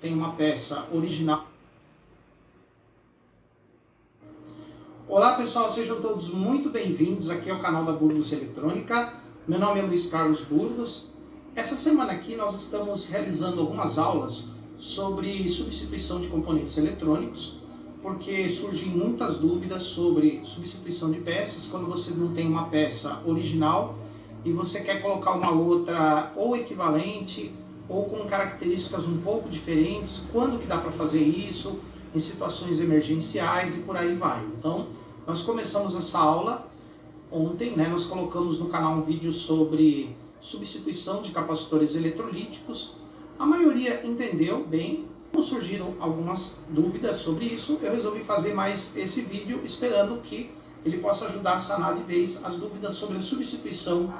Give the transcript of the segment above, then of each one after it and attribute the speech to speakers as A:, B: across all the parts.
A: tem uma peça original. Olá pessoal, sejam todos muito bem-vindos aqui ao canal da Burgos Eletrônica. Meu nome é Luiz Carlos Burgos. Essa semana aqui nós estamos realizando algumas aulas sobre substituição de componentes eletrônicos, porque surgem muitas dúvidas sobre substituição de peças quando você não tem uma peça original e você quer colocar uma outra ou equivalente ou com características um pouco diferentes. Quando que dá para fazer isso? Em situações emergenciais e por aí vai. Então, nós começamos essa aula ontem, nós colocamos no canal um vídeo sobre substituição de capacitores eletrolíticos. A maioria entendeu bem. Como surgiram algumas dúvidas sobre isso, eu resolvi fazer mais esse vídeo, esperando que ele possa ajudar a sanar de vez as dúvidas sobre a substituição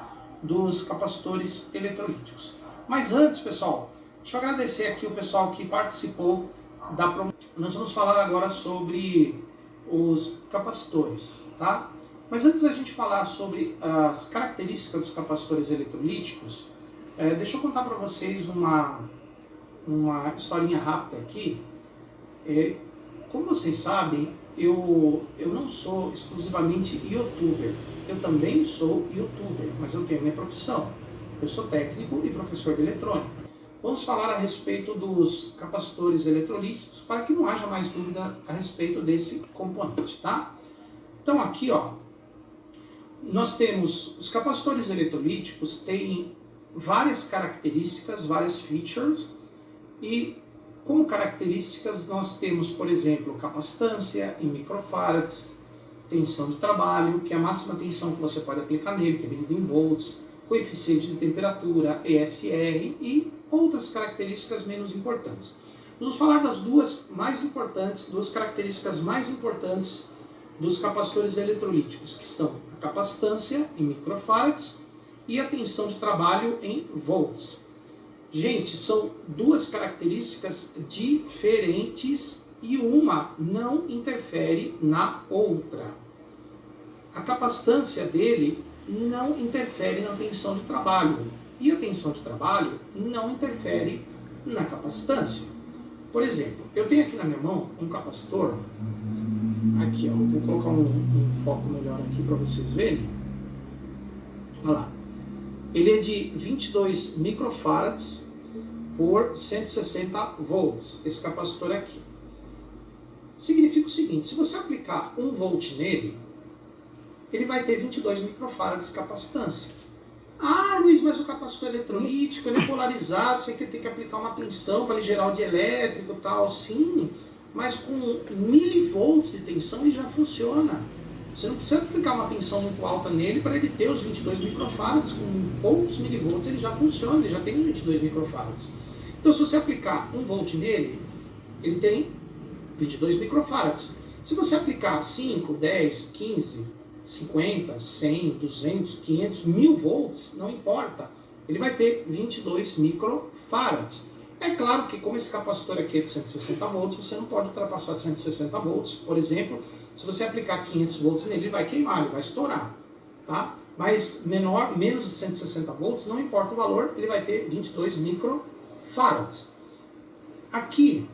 A: dos capacitores eletrolíticos. Mas antes, pessoal, deixa eu agradecer aqui o pessoal que participou da promoção. Nós vamos falar agora sobre os capacitores, tá? Mas antes da gente falar sobre as características dos capacitores eletrolíticos, deixa eu contar para vocês uma historinha rápida aqui. Como vocês sabem, eu não sou exclusivamente youtuber. Eu também sou youtuber, mas eu tenho a minha profissão. Eu sou técnico e professor de eletrônica. Vamos falar a respeito dos capacitores eletrolíticos para que não haja mais dúvida a respeito desse componente, tá? Então aqui, ó, nós temos os capacitores eletrolíticos, têm várias características, várias features, e como características nós temos, por exemplo, capacitância em microfarads, tensão de trabalho, que é a máxima tensão que você pode aplicar nele, que é medida em volts, coeficiente de temperatura, ESR e outras características menos importantes. Vamos falar das duas características mais importantes dos capacitores eletrolíticos, que são a capacitância em microfarads e a tensão de trabalho em volts. Gente, são duas características diferentes e uma não interfere na outra. A capacitância dele não interfere na tensão de trabalho e a tensão de trabalho não interfere na capacitância. Por exemplo, eu tenho aqui na minha mão um capacitor, aqui ó, vou colocar um foco melhor aqui para vocês verem. Olha lá, ele é de 22 microfarads por 160 volts, esse capacitor aqui. Significa o seguinte, se você aplicar 1 volt nele, ele vai ter 22 microfarads de capacitância. Ah, Luiz, mas o capacitor eletrolítico ele é polarizado, você tem que aplicar uma tensão para ele gerar o dielétrico e tal. Sim, mas com milivolts de tensão ele já funciona. Você não precisa aplicar uma tensão muito alta nele para ele ter os 22 microfarads. Com poucos milivolts ele já funciona, ele já tem 22 microfarads. Então se você aplicar 1 volt nele, ele tem 22 microfarads. Se você aplicar 5, 10, 15... 50, 100, 200, 500, 1000 volts, não importa. Ele vai ter 22 microfarads. É claro que como esse capacitor aqui é de 160 volts, você não pode ultrapassar 160 volts. Por exemplo, se você aplicar 500 volts nele, ele vai queimar, ele vai estourar. Tá? Mas menos de 160 volts, não importa o valor, ele vai ter 22 microfarads. Aqui,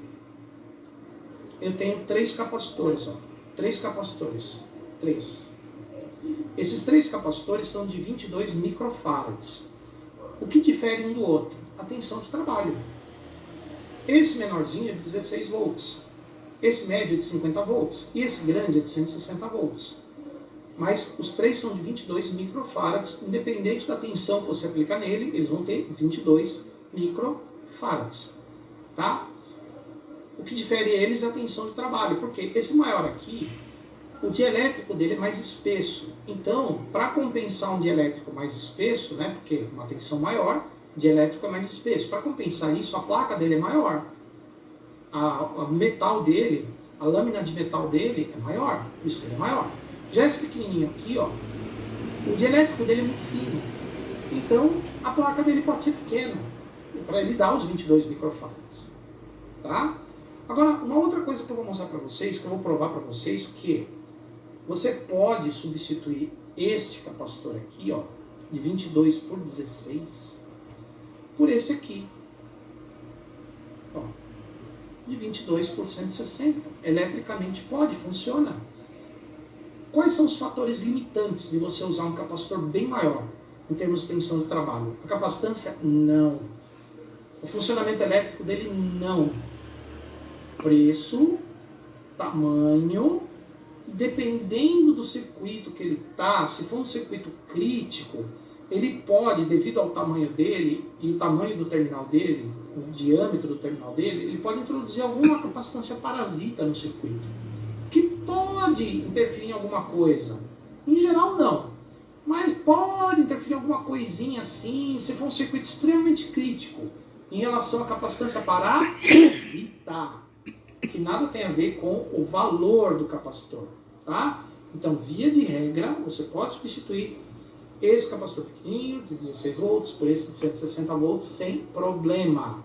A: eu tenho 3 capacitores. Ó. 3 capacitores. 3. Esses 3 capacitores são de 22 microfarads. O que difere um do outro? A tensão de trabalho. Esse menorzinho é de 16 volts. Esse médio é de 50 volts. E esse grande é de 160 volts. Mas os 3 são de 22 microfarads. Independente da tensão que você aplicar nele, eles vão ter 22 microfarads. Tá? O que difere eles é a tensão de trabalho. Porque esse maior aqui, o dielétrico dele é mais espesso. Então, para compensar um dielétrico mais espesso, porque uma tensão maior, o dielétrico é mais espesso. Para compensar isso, a placa dele é maior. A metal dele, a lâmina de metal dele é maior. Isso que ele é maior. Já esse pequenininho aqui, ó, o dielétrico dele é muito fino. Então, a placa dele pode ser pequena, para ele dar os 22 microfarads. Tá? Agora, uma outra coisa que eu vou mostrar para vocês, que eu vou provar para vocês, que você pode substituir este capacitor aqui, ó, de 22 por 16, por esse aqui. Ó, de 22 por 160. Eletricamente pode, funciona. Quais são os fatores limitantes de você usar um capacitor bem maior em termos de tensão de trabalho? A capacitância? Não. O funcionamento elétrico dele? Não. Preço, tamanho, dependendo do circuito que ele está, se for um circuito crítico, ele pode, devido ao tamanho dele e o tamanho do terminal dele, o diâmetro do terminal dele, ele pode introduzir alguma capacitância parasita no circuito, que pode interferir em alguma coisa. Em geral, não. Mas pode interferir em alguma coisinha assim, se for um circuito extremamente crítico, em relação à capacitância parasita, que nada tem a ver com o valor do capacitor, tá? Então, via de regra, você pode substituir esse capacitor pequenininho de 16 volts por esse de 160 volts sem problema.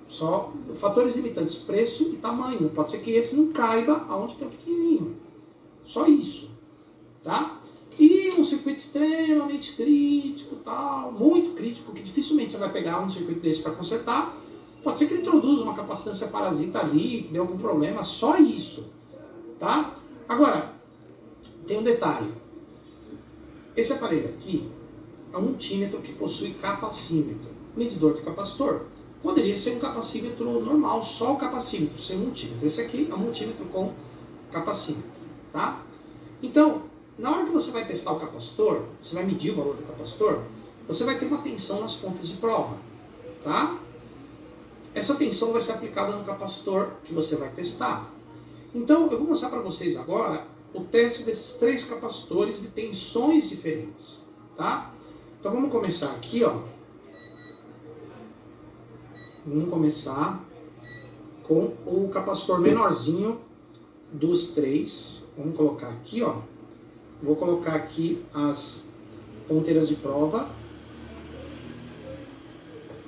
A: Só fatores limitantes, preço e tamanho. Pode ser que esse não caiba aonde tem o pequenininho. Só isso, tá? E um circuito extremamente crítico, tal, muito crítico, que dificilmente você vai pegar um circuito desse para consertar. Pode ser que ele introduza uma capacitância parasita ali, que dê algum problema, só isso, tá? Agora, tem um detalhe. Esse aparelho aqui é um multímetro que possui capacímetro, medidor de capacitor. Poderia ser um capacímetro normal, só o capacímetro, sem multímetro. Esse aqui é um multímetro com capacímetro, tá? Então, na hora que você vai testar o capacitor, você vai medir o valor do capacitor, você vai ter uma tensão nas pontas de prova, tá? Essa tensão vai ser aplicada no capacitor que você vai testar. Então, eu vou mostrar para vocês agora o teste desses 3 capacitores de tensões diferentes, tá? Então, vamos começar aqui, ó. Vamos começar com o capacitor menorzinho dos 3. Vamos colocar aqui, ó. Vou colocar aqui as ponteiras de prova.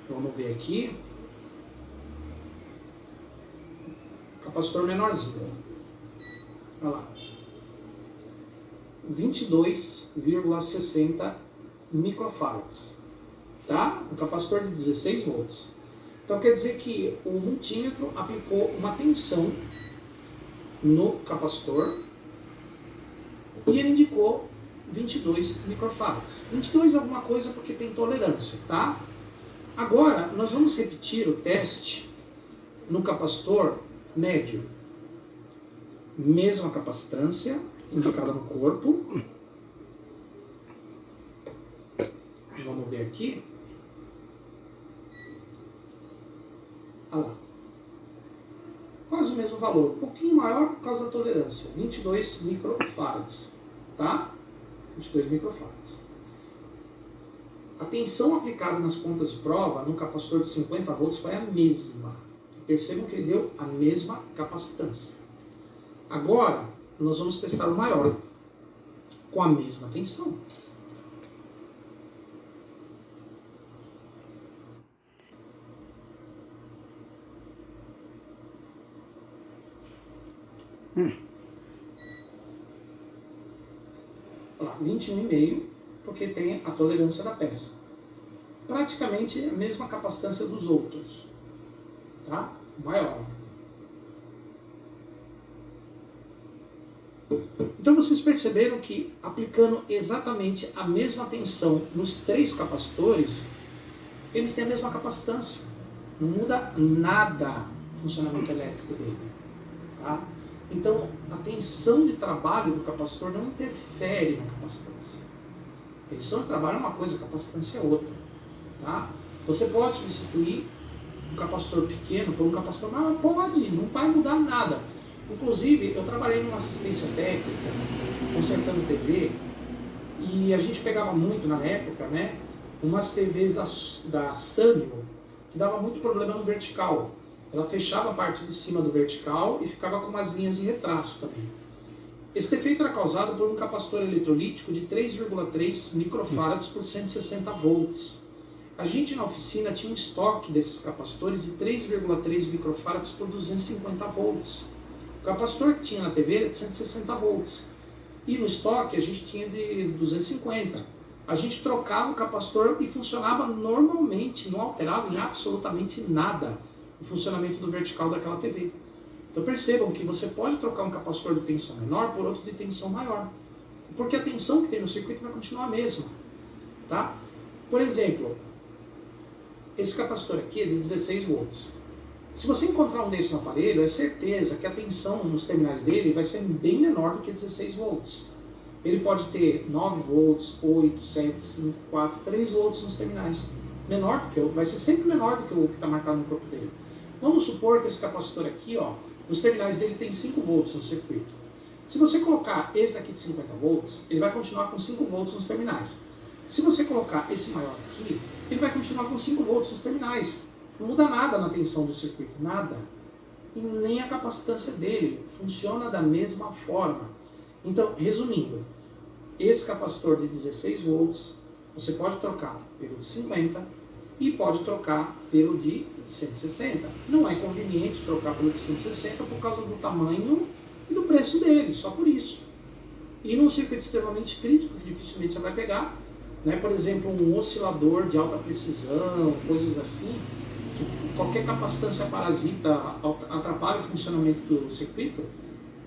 A: Vamos ver aqui. Capacitor menorzinho. Olha lá. 22,60 microfarads. Tá? Um capacitor de 16 volts. Então quer dizer que o multímetro aplicou uma tensão no capacitor e ele indicou 22 microfarads. 22 é alguma coisa porque tem tolerância, tá? Agora, nós vamos repetir o teste no capacitor médio. Mesma capacitância indicada no corpo. Vamos ver aqui. Olha lá. Quase o mesmo valor, um pouquinho maior por causa da tolerância, 22 microfarads, tá? 22 microfarads. A tensão aplicada nas pontas de prova no capacitor de 50 volts foi a mesma. Percebam que ele deu a mesma capacitância. Agora, nós vamos testar o maior, com a mesma tensão. Olha lá, 21,5, porque tem a tolerância da peça. Praticamente a mesma capacitância dos outros, tá? Maior. Então vocês perceberam que aplicando exatamente a mesma tensão nos 3 capacitores, eles têm a mesma capacitância. Não muda nada o funcionamento elétrico dele, tá? Então, a tensão de trabalho do capacitor não interfere na capacitância. A tensão de trabalho é uma coisa, a capacitância é outra. Tá? Você pode substituir um capacitor pequeno por um capacitor maior? Pode, não vai mudar nada. Inclusive, eu trabalhei numa assistência técnica, consertando TV, e a gente pegava muito na época, né, umas TVs da Sanyo, que dava muito problema no vertical. Ela fechava a parte de cima do vertical e ficava com umas linhas de retraço também. Esse defeito era causado por um capacitor eletrolítico de 3,3 microfarads por 160 volts. A gente na oficina tinha um estoque desses capacitores de 3,3 microfarads por 250 volts. O capacitor que tinha na TV era de 160 volts. E no estoque a gente tinha de 250. A gente trocava o capacitor e funcionava normalmente, não alterava em absolutamente nada. o funcionamento do vertical daquela TV. Então percebam que você pode trocar um capacitor de tensão menor por outro de tensão maior. Porque a tensão que tem no circuito vai continuar a mesma. Tá? Por exemplo, esse capacitor aqui é de 16 volts. Se você encontrar um desse no aparelho, é certeza que a tensão nos terminais dele vai ser bem menor do que 16 volts. Ele pode ter 9 volts, 8, 7, 5, 4, 3 volts nos terminais. Menor do que vai ser sempre menor do que o que está marcado no corpo dele. Vamos supor que esse capacitor aqui, ó, os terminais dele tem 5 volts no circuito. Se você colocar esse aqui de 50 volts, ele vai continuar com 5 volts nos terminais. Se você colocar esse maior aqui, ele vai continuar com 5 volts nos terminais. Não muda nada na tensão do circuito, nada. E nem a capacitância dele funciona da mesma forma. Então, resumindo, esse capacitor de 16 volts, você pode trocar pelo de 50 e pode trocar pelo de 160. Não é conveniente trocar pelo de 160 por causa do tamanho e do preço dele, só por isso. E num circuito extremamente crítico, que dificilmente você vai pegar, né? Por exemplo, um oscilador de alta precisão, coisas assim, que qualquer capacitância parasita atrapalha o funcionamento do circuito,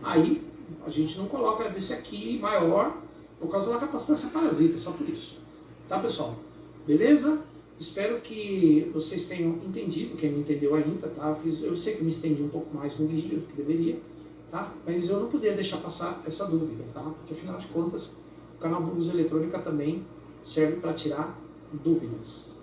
A: aí a gente não coloca desse aqui maior por causa da capacitância parasita, só por isso. Tá, pessoal? Beleza? Espero que vocês tenham entendido, quem não entendeu ainda, tá? Eu sei que me estendi um pouco mais no vídeo do que deveria, tá? Mas eu não podia deixar passar essa dúvida, tá? Porque afinal de contas, o canal Burgos Eletrônica também serve para tirar dúvidas.